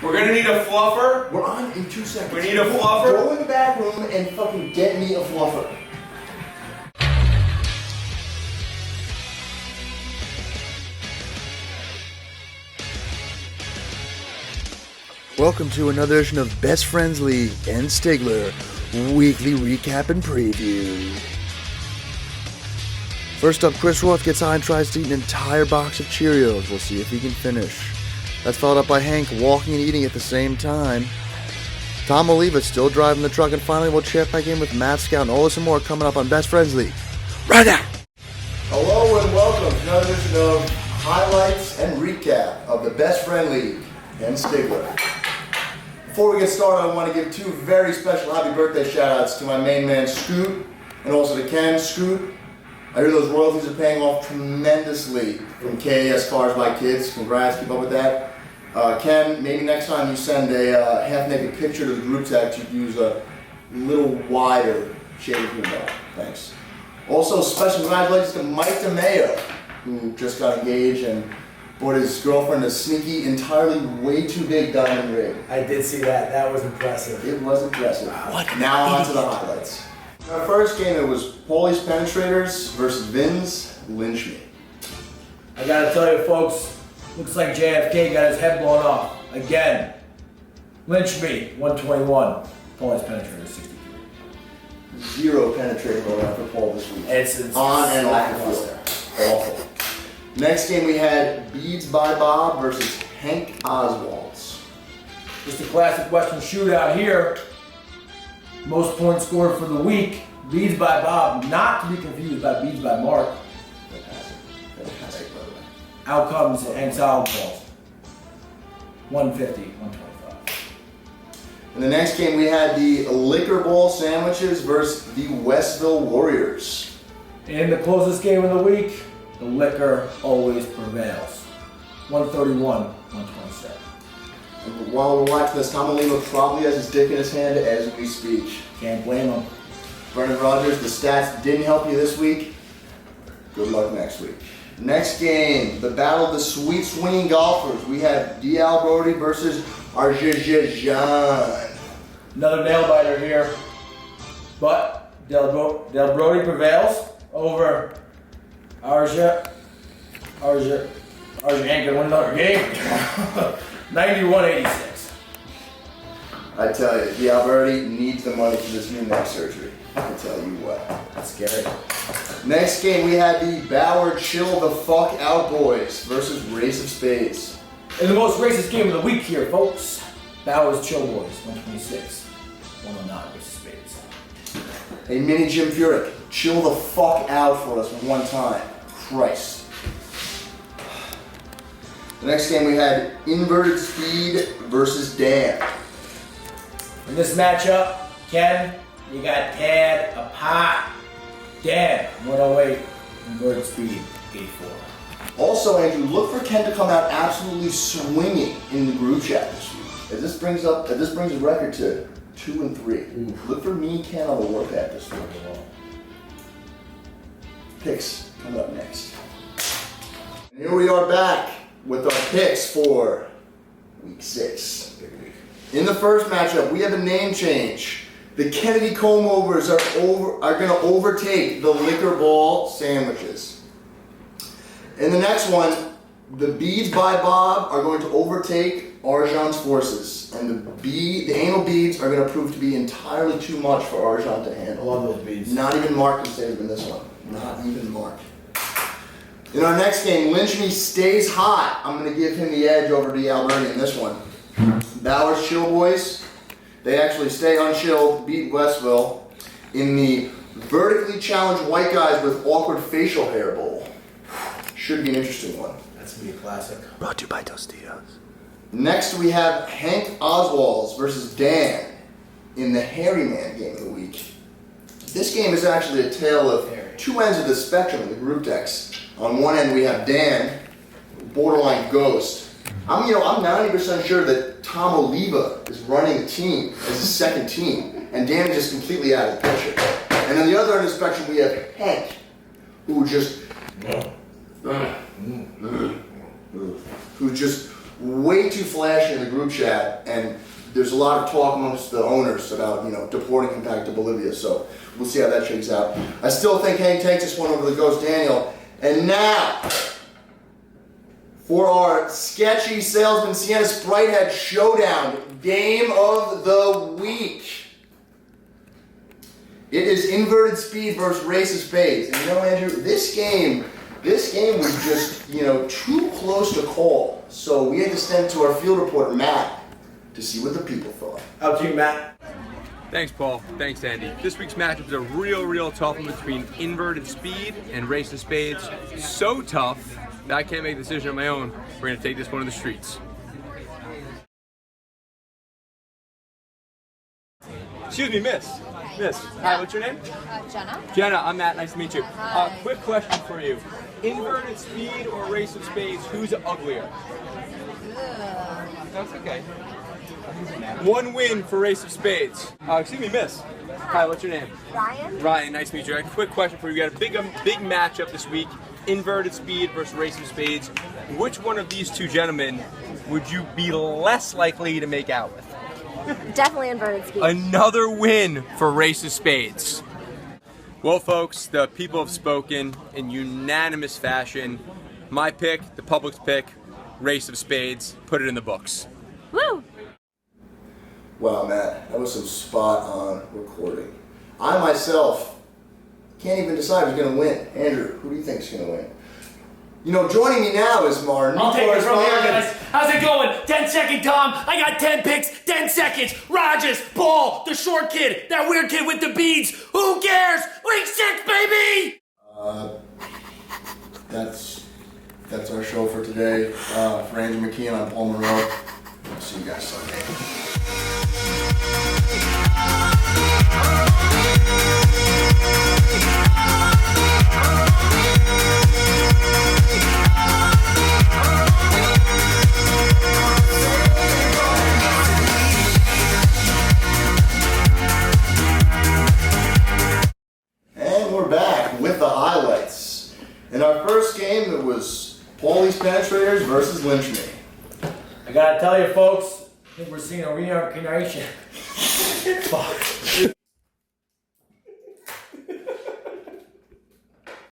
We're gonna need a fluffer. We're on in 2 seconds. We need a fluffer. Go in the back room and fucking get me a fluffer. Welcome to another edition of Best Friends League and Stigler Weekly Recap and Preview. First up, Chris Roth gets high and tries to eat an entire box of Cheerios. We'll see if he can finish. That's followed up by Hank walking and eating at the same time. Tom Oliva still driving the truck, and finally we'll check back in with Matt Scout and all this and more coming up on Best Friends League right now. Hello and welcome to another edition of highlights and recap of the Best Friend League and Stigler. Before we get started, I want to give two very special happy birthday shout-outs to my main man Scoot and also to Ken. Scoot, I hear those royalties are paying off tremendously from KAS Cars by Kids. Congrats, keep up with that. Ken, maybe next time you send a half-naked picture to the group text, you use a little wider shade of humor. Thanks. Also, special congratulations to Mike DeMeo, who just got engaged and bought his girlfriend a sneaky, entirely way too big diamond ring. I did see that. That was impressive. It was impressive. What? Now on to the highlights. In our first game, it was Paulie's Penetrators versus Vin's Lynch Me. I gotta tell you, folks, looks like JFK got his head blown off again. Lynch me, 121. Paulie's Penetrators, 63. Zero penetrating around for Paul this week. It's on and off the field. Awful. Next game we had Beads by Bob versus Hank Oswald's. Just a classic Western shootout here. Most points scored for the week. Beads by Bob, not to be confused by Beads by Mark. Fantastic, by the way. Outcomes and solid balls. 150, 125. In the next game we had the Liquor Ball Sandwiches versus the Westville Warriors. In the closest game of the week, the liquor always prevails. 131, 127. And while we're watching this, Tom Oliva probably has his dick in his hand as we speak. Can't blame him. Brendan Rogers, the stats didn't help you this week. Good luck next week. Next game, the battle of the sweet swinging golfers. We had D.L. Brody versus Arjajan. Another nail biter here. But Del Brody prevails over Arja ain't gonna win another game. 91-86. I tell you, D. Alberti needs the money for this new neck surgery. I can tell you what. That's scary. Next game, we had the Bauer Chill the Fuck Out Boys versus Race of Spades. In the most racist game of the week here, folks, Bauer's Chill Boys, 126. 109, Race of Spades. Hey, Mini Jim Furyk, chill the fuck out for us one time. Christ. The next game we had Inverted Speed versus Dan. In this matchup, Ken, you got Tad, a pot. Dan, 108, Inverted Speed, 84. Also, Andrew, look for Ken to come out absolutely swinging in the group chat this week. As this brings the record to 2 and 3. Oof. Look for me and Ken on the warpath this week. Picks coming up next. And here we are back with our picks for week 6. Big week. In the first matchup, we have a name change. The Kennedy Comb-Overs are going to overtake the Liquor Ball Sandwiches. In the next one, the Beads by Bob are going to overtake Arjan's forces, and the anal beads are going to prove to be entirely too much for Arjan to handle. I love those beads. Not even Mark can save in this one. Not even Mark. In our next game, Lynch Me stays hot. I'm going to give him the edge over to Alberti in this one. Bowers Chill Boys, they actually stay unchilled, beat Westville in the vertically challenged white guys with awkward facial hair bowl. Should be an interesting one. That's going to be a classic. Brought to you by Tostitos. Next we have Hank Oswald's versus Dan in the Hairy Man game of the week. This game is actually a tale of two ends of the spectrum in the group decks. On one end we have Dan, borderline ghost. I'm 90% sure that Tom Oliva is running the team as his second team, and Dan is just completely out of the picture. And on the other end of the spectrum we have Hank, who just way too flashy in the group chat, and there's a lot of talk amongst the owners about, deporting him back to Bolivia. So we'll see how that shakes out. I still think Hank takes this one over the Ghost Daniel. And now, for our sketchy salesman Sienna Spritehead showdown, game of the week. It is Inverted Speed versus Race of Spades. And Andrew, this game was just, too close to call. So we had to send to our field reporter, Matt, to see what the people thought. Up to you, Matt. Thanks, Paul. Thanks, Andy. This week's matchup is a real tough one between Inverted Speed and Race of Spades. So tough that I can't make a decision on my own. We're going to take this one to the streets. Excuse me, miss. Miss. Hi, what's your name? Jenna. Jenna, I'm Matt. Nice to meet you. Hi. Quick question for you. Inverted Speed or Race of Spades, who's uglier? That's okay. One win for Race of Spades. Excuse me, miss. Hi, what's your name? Ryan. Ryan, nice to meet you. I have a quick question for you. We got a big matchup this week. Inverted Speed versus Race of Spades. Which one of these two gentlemen would you be less likely to make out with? Definitely Inverted Speed. Another win for Race of Spades. Well, folks, the people have spoken in unanimous fashion. My pick, the public's pick, Race of Spades. Put it in the books. Woo! Wow, Matt, that was some spot-on recording. I myself can't even decide who's going to win. Andrew, who do you think is going to win? Joining me now is Martin. I'll take it from here, guys. How's it going? 10-second Tom. I got 10 picks, 10 seconds. Rogers, Paul, the short kid, that weird kid with the beads. Who cares? Week 6, baby! That's our show for today. For Andrew McKeon, I'm Paul Monroe. I'll see you guys Sunday. And we're back with the highlights. In our first game, it was Paulie's Penetrators versus Lynch Me. I gotta tell you, folks, I think we're seeing a reincarnation. Fuck.